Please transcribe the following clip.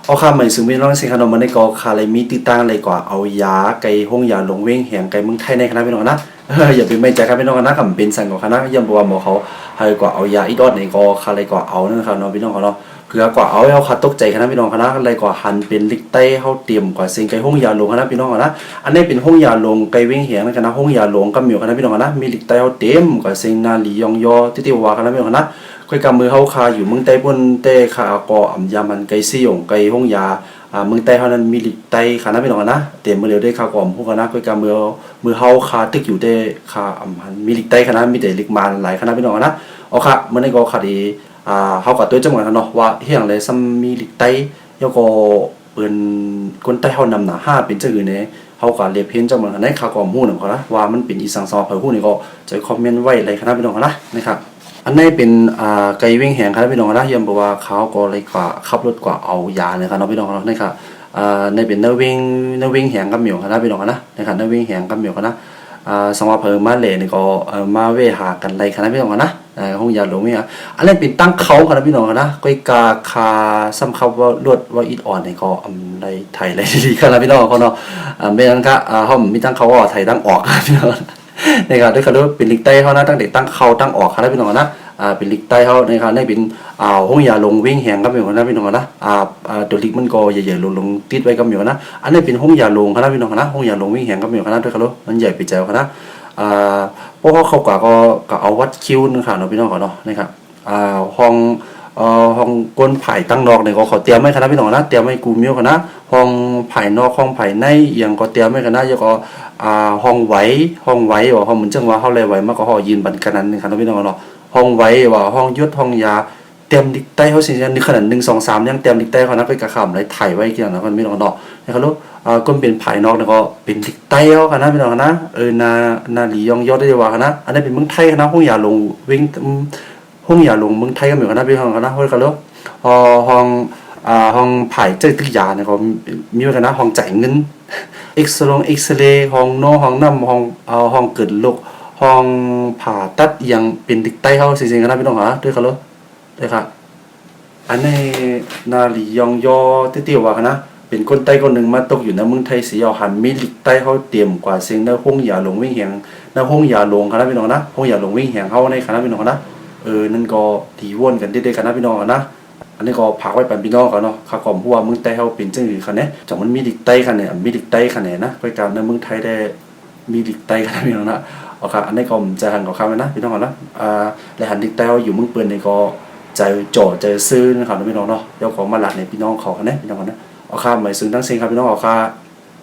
เอาคาใหม่ซึ่งมีน้องสิงคโปร์มันได้ก็คาเลยมีติดตั้งเลยกว่าเอายาไก่ห้องยาลงเว้งแหงไก่เมืองไทยในคณะพี่น้องนะอย่าไปไม่ใจครับพี่น้องนะกับเป็นสั่งของคณะย่อมบอกว่าหมอเขาให้กว่าเอายาอีดอดในก็คาเลยกว่าเอานั่นครับน้องพี่น้องเขาเนาะเพื่อกว่าเอาเขาคัดตกใจคณะพี่น้องคณะเลยกว่าหันเป็นลิกเต้เขาเตรียมกว่าเสียงไก่ห้องยาลงคณะพี่น้องนะอันนี้เป็นห้องยาลงไก่เว้งแหงในคณะห้องยาลงก็มีคณะพี่น้องนะมีลิกเต้เขาเตรียมกว่าเสียงนาลียองยอที่ว่าคณะพี่น้องนะค่อยกำมือเขาคาอยู่เมืองใต้บนเต้คาก็อ่ำยามันไก่ซี่ยงไก่ห้องยาเมืองใต้เขานั้นมีลิกไต้คณะพี่น้องนะเตรียมมือเร็วได้คากอมพวกคณะค่อยกำมือเขาคาตึกอยู่ได้คาอ่ำมีลิกไต้คณะมีแต่ลิกมานหลายคณะพี่น้องนะเอาค่ะเมื่อในก็คดีเขากับตัวจำกัดเนาะว่าเฮียงเลยซัมมีลิกไต้แล้วก็เปิ้นคนใต้เขานำหนา5เป็นจังอื่นเนี่ยเขาก็เรียบเพี้ยนจังมันในคากอมฮู้หนึ่งเขานะว่ามันเป็นอีสังซอเผยฮู้นี่ก็จะคอมเมนต์ไว้เลยคณะพี่น้องนะนะครับอันนี้เป็นไก่เว้งแหงครับพี่น้องนะยอมบอกว่าเขาก็เลยกว่าขับรถกว่าเอายาเลยครับน้องพี่น้องนะนะครับในเป็นเนื้อเว้งแหงกับเหมียวครับพี่น้องนะนะครับเนื้อเว้งแหงกับเหมียวนะสมว่าเพิ่มมาเลยนี่ก็มาเวหากันไรครับพี่น้องนะห้องยาหลวงเนี่ยอันนี้เป็นตั้งเขาครับพี่น้องนะก็กาคาซ้ำเขาว่าลวดว่าอิดอ่อนนี่ก็ไรไทยไรดีครับพี่น้องเขาเนาะเป็นนั่นครับเขามีตั้งเขาว่าไทยตั้งออกครับพี่น้องนะครับด้วยกันด้วยเป็นลิกใต้เขานะตั้งแต่ตั้งเขาตั้งออกครับพี่น้องนะเป็นลิกใต้เขานะครับได้เป็นห้องยาลงวิ่งแหงครับพี่น้องนะพี่น้องนะตัวลิกมันก็ใหญ่ๆลงติดไว้กับพี่น้องนะอันนี้เป็นห้องยาลงครับพี่น้องนะห้องยาลงวิ่งแหงกับพี่น้องนะด้วยกันด้วยมันใหญ่ไปเจ้าครับนะเพราะเขาก็เอาวัดคิวนะครับพี่น้องเขาเนาะนะครับห้องก้นไผ่ตั้งนอกเนี่ยก็เขาเตรียมไว้ครับพี่น้องนะเตรียมไว้กูมิ้วกันนะห้องไผ่นอกห้องไผ่ในอย่างก็เตรียมไว้กันนะแล้วก็ห้องไว้ว่าห้องเหมือนจังว่าเขาเลยไว้มากก็ห้องยืนบันกันนั้นนะครับพี่น้องเนาะห้องไว้ว่าห้องยุดห้องยาเตรียมดิกใต้เขาสินี่ขนาด1 2 3ยังเตรียมดิกใต้เขานะไปกระขำเลยถ่ายไว้กี่อย่างนะพี่น้องเนาะนะครับลูกก็เป็นไผ่นอกเนี่ยก็เป็นดิกใต้เขากันนะพี่น้องนะนาหลียองยอดได้ว่ากันนะอันนี้เป็นเมืองไทยนะห้องยาลงวิ่งห้องยาลงเมืองไทยก็เหมือนกันนะพี่น้องกันนะเฮ้ยกันลูกห้องไผ่เจ้าตึกยาเนี่ยก็มีไว้กันนะห้องจ่ายเงินเอ็กซเรย์ห้องโนห้องน้ำห้องเกิดโรคห้องผ่าตัดยังเป็นดิกใต้เขาสิ่งๆกันนะพี่น้องฮะด้วยกันลูกด้วยครับอันนี้นาหลียองยอเตี้ยๆว่ากันนะเป็นคนใต้คนหนึ่งมาตกอยู่ในเมืองไทยสีเอาหันมีลิกใต้เขาเตรียมกว่าเสียงในห้องยาลงวิ่งแหงในห้องยาลงครับพี่น้องนะห้องยาลงวิ่งแหงเขาในคณะพี่น้องนะนั่นก็ถีวนกันได้ๆกันนะพี่น้องนะอันนี้ก็ผักไว้เป็นพี่น้องกันเนาะข้ากล่อมหัวเมืองใต้เขาเป็นจังหรือคันนี้จากมันมีลิกใต้คันเนี่ยมีลิกใต้คันเนี่ยนะไปการในเมืองไทยได้มีลิกใต้คันพี่น้องนะเอาค่ะอันนี้ก็จะหันกับเขานะพี่น้องนะและหันลิกใต้เขาอยู่เมืองเปื่อนเนี่ยก็ใจจ่อใจซื้อนะครับพี่น้องเนาะเจ้าของมาหลัดเนี่ยพี่น้องเขาคันนี้พี่น้องนะเอาค่ะหมายถึงทั้งสิ่งครับพี่น้องเอาค่ะ